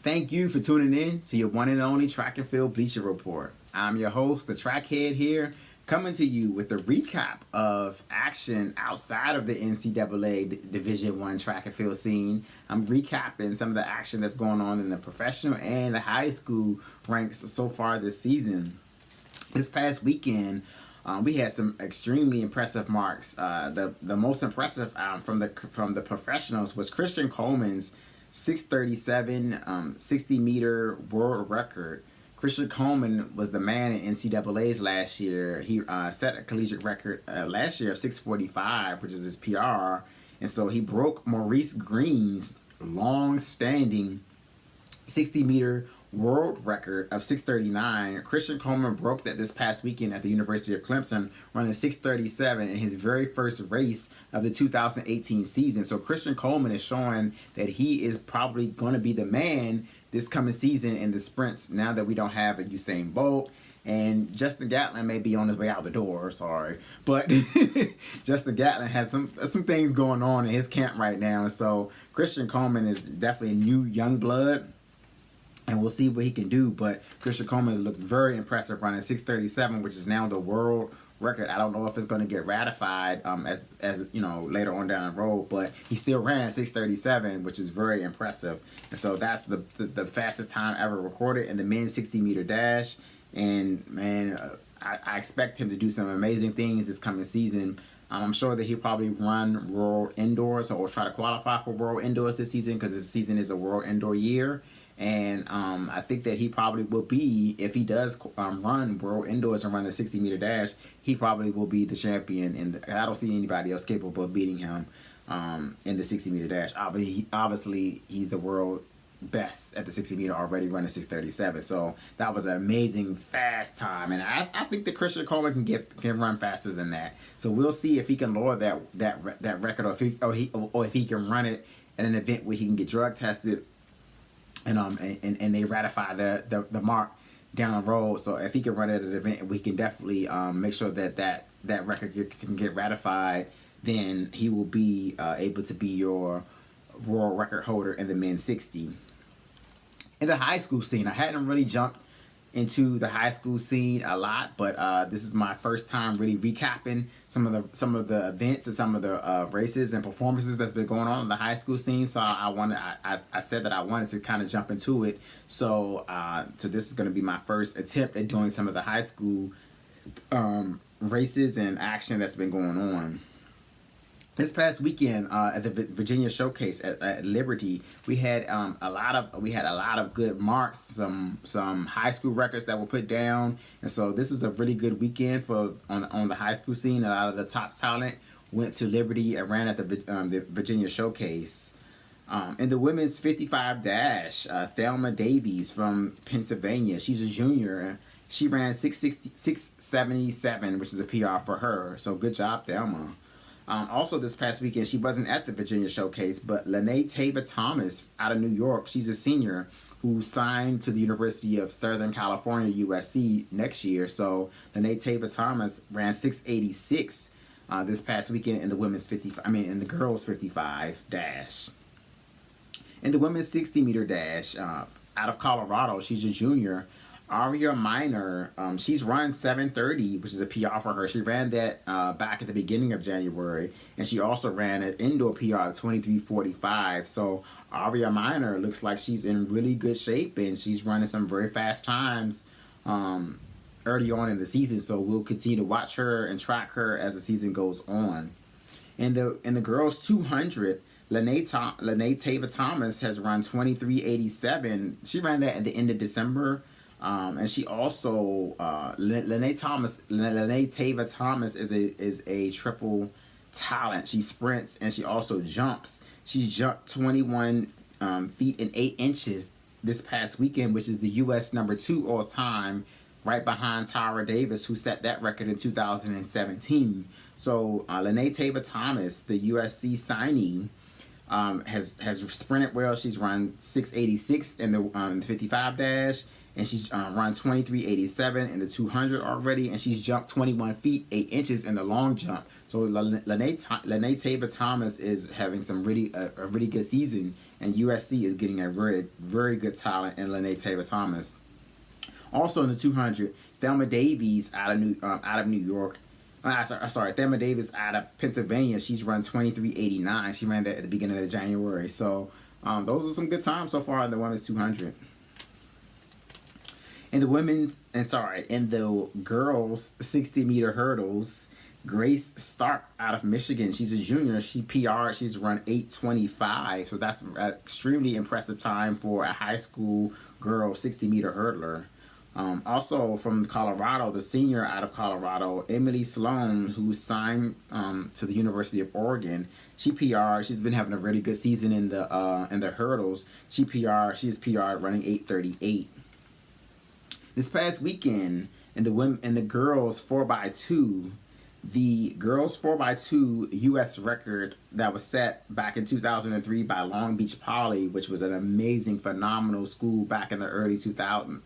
Thank you for tuning in to your one and only Track and Field Bleacher Report. I'm your host, the Trackhead here, coming to you with a recap of action outside of the NCAA Division I track and field scene. I'm recapping some of the action that's going on in the professional and the high school ranks so far this season. This past weekend, we had some extremely impressive marks. The most impressive from the professionals was Christian Coleman's 6:37 60-meter world record. Christian Coleman was the man in NCAA's last year. He set a collegiate record last year of 6:45, which is his PR. And so he broke Maurice Green's long-standing 60-meter world record of 6:39. Christian Coleman broke that this past weekend at the University of Clemson, running 6:37 in his very first race of the 2018 season. So Christian Coleman is showing that he is probably going to be the man this coming season in the sprints, now that we don't have a Usain Bolt. And Justin Gatlin may be on his way out the door, sorry. But Justin Gatlin has some things going on in his camp right now. And so Christian Coleman is definitely a new young blood. And we'll see what he can do. But Christian Coleman has looked very impressive running 6:37, which is now the world record. I don't know if it's going to get ratified as you know, later on down the road. But he still ran 6:37, which is very impressive. And so that's the fastest time ever recorded in the men's 60-meter dash. And, man, I expect him to do some amazing things this coming season. I'm sure that he'll probably run World Indoors or try to qualify for World Indoors this season, because this season is a World Indoor year. And I think that he probably will be, if he does run World Indoors and run the 60-meter dash, he probably will be the champion. And I don't see anybody else capable of beating him in the 60-meter dash. Obviously, he's the world best at the 60-meter already, running 6:37. So that was an amazing fast time. And I think that Christian Coleman can run faster than that. So we'll see if he can lower that record, or if he can run it at an event where he can get drug tested. And they ratify the mark down the road. So if he can run it at an event, we can definitely make sure that record can get ratified. Then he will be able to be your world record holder in the men's 60. In the high school scene, I hadn't really jumped into the high school scene a lot, but this is my first time really recapping some of the events and some of the races and performances that's been going on in the high school scene. So I said that I wanted to kind of jump into it. So this is going to be my first attempt at doing some of the high school races and action that's been going on. This past weekend at the Virginia Showcase at Liberty, we had a lot of good marks, some high school records that were put down, and so this was a really good weekend on the high school scene. A lot of the top talent went to Liberty and ran at the Virginia Showcase. In the women's 55 dash, Thelma Davies from Pennsylvania, she's a junior. She ran 6:77, which is a PR for her. So good job, Thelma. Also this past weekend, she wasn't at the Virginia Showcase, but Lanae-Tava Thomas out of New York, she's a senior who signed to the University of Southern California, USC, next year. So Lanae-Tava Thomas ran 6:86 this past weekend in the in the girls 55 dash. In the women's 60-meter dash, out of Colorado, she's a junior. Aria Minor, she's run 7:30, which is a PR for her. She ran that back at the beginning of January, and she also ran an indoor PR of 23:45. So Aria Minor looks like she's in really good shape, and she's running some very fast times early on in the season. So we'll continue to watch her and track her as the season goes on. In the girls 200, Lanae-Tava Thomas has run 23:87. She ran that at the end of December. And she also Lanae-Tava Thomas is a triple talent. She sprints and she also jumps. She jumped 21 feet and 8 inches this past weekend, which is the U.S. number 2 all time, right behind Tara Davis, who set that record in 2017. So Lanae-Tava Thomas, the USC signee, has sprinted well. She's run 6:86 in the 55 dash. And she's run 23:87 in the 200 already, and she's jumped 21 feet 8 inches in the long jump. So Lanae-Tava Thomas is having some a really good season, and USC is getting a very good talent in Lanae-Tava Thomas. Also in the 200, Thelma Davies out of New York. Sorry, Thelma Davis out of Pennsylvania. She's run 23:89. She ran that at the beginning of January. So those are some good times so far in the women's 200. In the girls 60-meter hurdles, Grace Stark out of Michigan. She's a junior. She PR'd. She's run 8:25. So that's an extremely impressive time for a high school girl 60-meter hurdler. Also from Colorado, the senior out of Colorado, Emily Sloane, who signed to the University of Oregon. She PR'd. She's been having a really good season in the hurdles. She's PR'd running 8:38. This past weekend in the girls 4x2, the girls 4x2 U.S. record that was set back in 2003 by Long Beach Poly, which was an amazing, phenomenal school back in the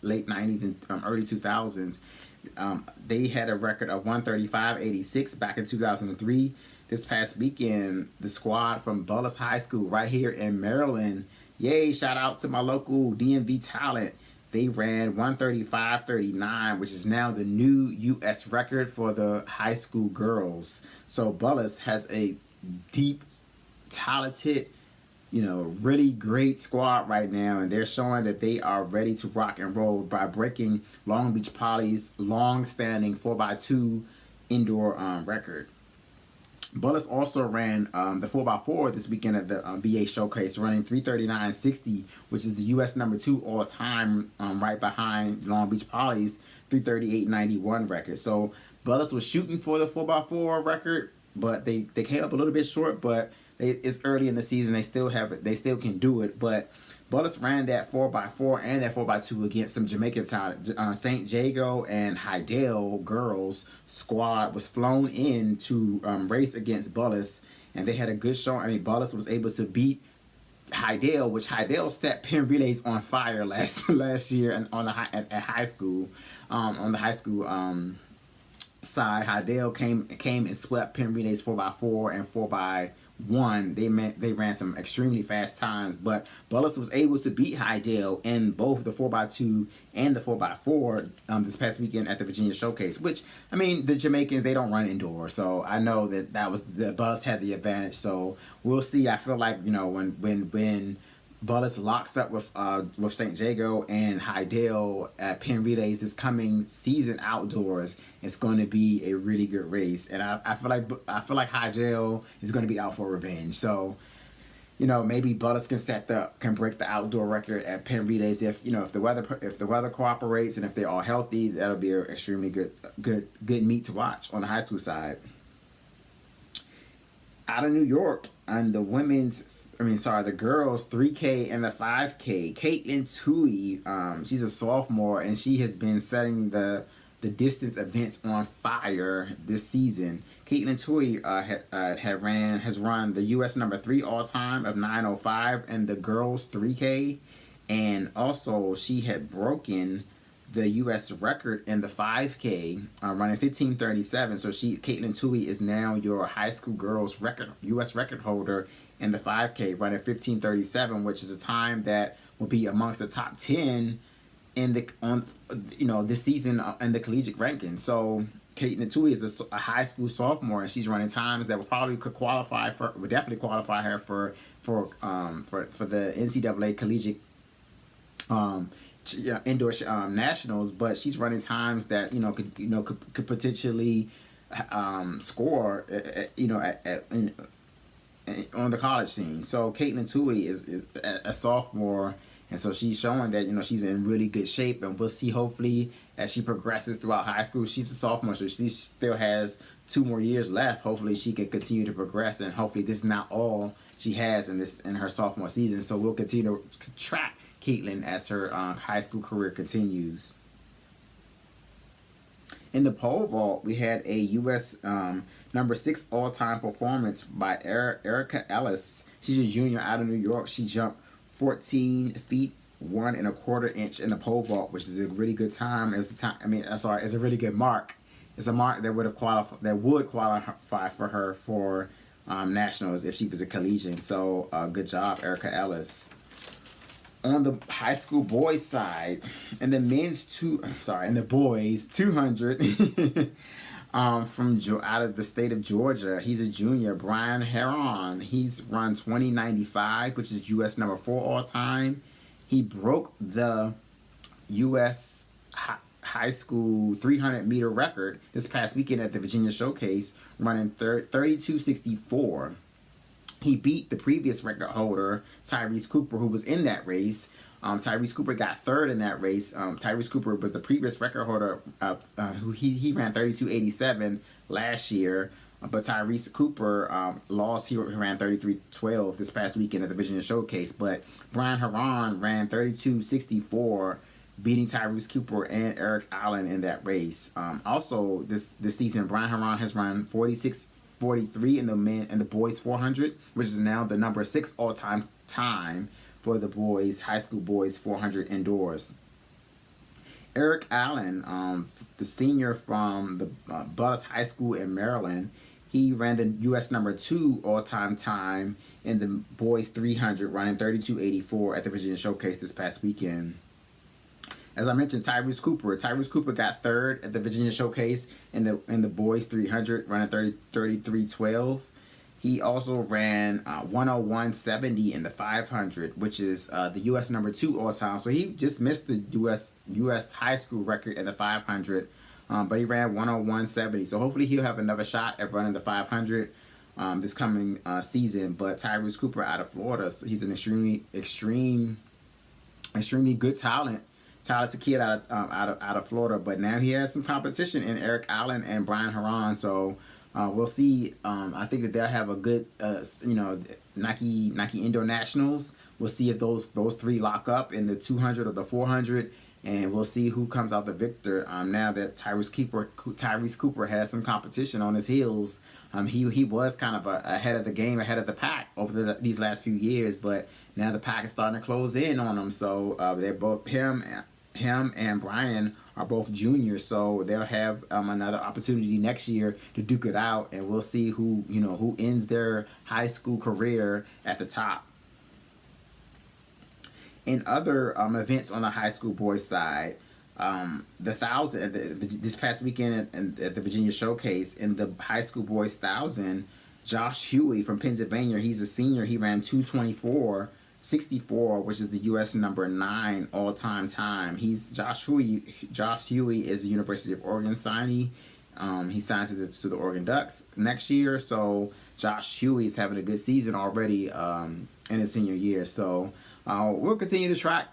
late 90s and early 2000s. They had a record of 135.86 back in 2003. This past weekend, the squad from Bullis High School right here in Maryland, yay, shout out to my local DMV talent. They ran 135.39, which is now the new U.S. record for the high school girls. So Bullis has a deep, talented, really great squad right now, and they're showing that they are ready to rock and roll by breaking Long Beach Poly's long-standing 4x2 indoor record. Bullis also ran the 4x4 this weekend at the VA Showcase, running 339.60, which is the U.S. number 2 all-time, right behind Long Beach Poly's 338.91 record. So Bullis was shooting for the 4x4 record, but they came up a little bit short. But it's early in the season; they still can do it. But Bullis ran that 4x4 and that 4x2 against some Jamaican talent. St. Jago and Hydale girls squad was flown in to race against Bullis, and they had a good show. I mean, Bullis was able to beat Hydale, which Hydale set Penn Relays on fire last year and at high school. On the high school side, Hydale came and swept Penn Relays 4x4 and 4x1. They ran some extremely fast times, but Bullis was able to beat Hydale in both the 4x2 and the 4x4 this past weekend at the Virginia Showcase. Which, I mean, the Jamaicans, they don't run indoors, so I know that was the Bullis had the advantage. So we'll see. I feel like when Bullis locks up with St. Jago and Hydale at Penn Relays this coming season outdoors, it's going to be a really good race. And I feel like Hydale is going to be out for revenge. So, maybe Bullis can break the outdoor record at Penn Relays if the weather cooperates and if they're all healthy. That'll be an extremely good meet to watch on the high school side. Out of New York, on the the girls 3K and the 5K, Katelyn Touhy, she's a sophomore, and she has been setting the distance events on fire this season. Katelyn Touhy has run the U.S. number 3 all time of 9:05 in the girls 3K, and also she had broken the U.S. record in the 5K, running 15:37. So Katelyn Touhy is now your high school girls U.S. record holder in the 5K, running 15:37, which is a time that will be amongst the top 10 in this season in the collegiate ranking. So Katelyn Touhy is a high school sophomore, and she's running times that would definitely qualify her for the NCAA collegiate indoor nationals. But she's running times that could potentially score on the college scene. So Katelyn Touhy is a sophomore, and so she's showing that she's in really good shape, and we'll see hopefully as she progresses throughout high school. She's a sophomore, so she still has 2 more years left. Hopefully she can continue to progress, and hopefully this is not all she has in her sophomore season. So we'll continue to track Katelyn as her high school career continues. In the pole vault, we had a U.S. Number 6 all-time performance by Erika Ellis. She's a junior out of New York. She jumped 14 feet 1 1/4 inch in the pole vault, which is a really good time. It's a really good mark. it's a mark that would qualify for her for nationals if she was a collegian. So good job, Erika Ellis. On the high school boys side, in the boys 200, out of the state of Georgia, he's a junior. Brian Herron, he's run 20.95, which is U.S. number 4 all time. He broke the U.S. high school 300-meter record this past weekend at the Virginia Showcase, running 32.64. He beat the previous record holder, Tyrese Cooper, who was in that race. Tyrese Cooper got third in that race. Tyrese Cooper was the previous record holder, who he ran 32.87 last year. But Tyrese Cooper lost. He ran 33.12 this past weekend at the Virginia Showcase. But Brian Herron ran 32.64, beating Tyrese Cooper and Erika Ellis in that race. Also, this season, Brian Herron has run 46.43 in the boys 400, which is now the number 6 all-time time for the boys, high school boys 400 indoors. Erika Ellis, the senior from the Bullis High School in Maryland, he ran the U.S. number 2 all-time time in the boys 300, running 32.84 at the Virginia Showcase this past weekend. As I mentioned, Tyrese Cooper got third at the Virginia Showcase in the boys 300, running 33.12. He also ran 101.70 in the 500, which is the U.S. number 2 all time. So he just missed the U.S. high school record in the 500, but he ran 101.70. So hopefully he'll have another shot at running the 500 this coming season. But Tyrese Cooper out of Florida, so he's an extremely good talented kid out of Florida, but now he has some competition in Erika Ellis and Brian Herron. So we'll see. I think that they'll have a good, Nike Indoor Nationals. We'll see if those three lock up in the 200 or the 400, and we'll see who comes out the victor. Now that Tyrese Cooper has some competition on his heels. He was kind of ahead of the game, ahead of the pack over these last few years, but now the pack is starting to close in on him. So they're both him and Brian are both juniors, so they'll have another opportunity next year to duke it out, and we'll see who ends their high school career at the top. In other events on the high school boys side, the 1,000 this past weekend at the Virginia Showcase in the high school boys 1,000, Josh Huey from Pennsylvania, he's a senior. He ran 2:24.64, which is the U.S. number 9 all-time time. Josh Huey is a University of Oregon signee. He signed to the Oregon Ducks next year. So Josh Huey is having a good season already in his senior year. So we'll continue to track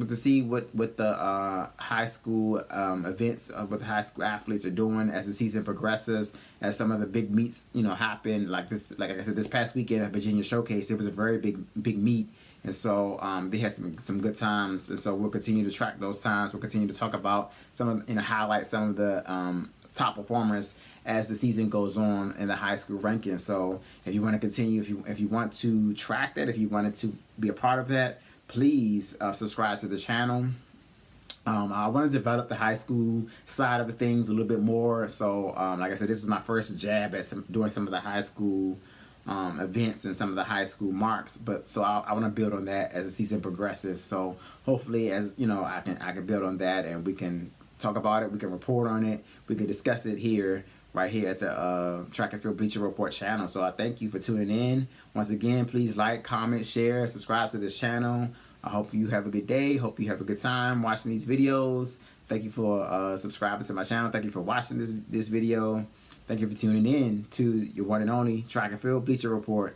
to see what the high school events, what the high school athletes are doing as the season progresses, as some of the big meets happen. Like I said, this past weekend at Virginia Showcase, it was a very big meet. And so they had some good times, and so we'll continue to track those times. We'll continue to talk about highlight some of the top performers as the season goes on in the high school ranking. So if you want to continue, if you want to track that, if you wanted to be a part of that, please subscribe to the channel. I want to develop the high school side of things a little bit more. So like I said, this is my first jab at doing some of the high school events and some of the high school marks, but so I want to build on that as the season progresses. So hopefully, as I can build on that, and we can talk about it, we can report on it, we can discuss it right here at the Track and Field Bleacher Report channel. So I thank you for tuning in. Once again, please like, comment, share, subscribe to this channel. I hope you have a good day. Hope you have a good time watching these videos. Thank you for subscribing to my channel. Thank you for watching this video. Thank you for tuning in to your one and only Track and Field Bleacher Report.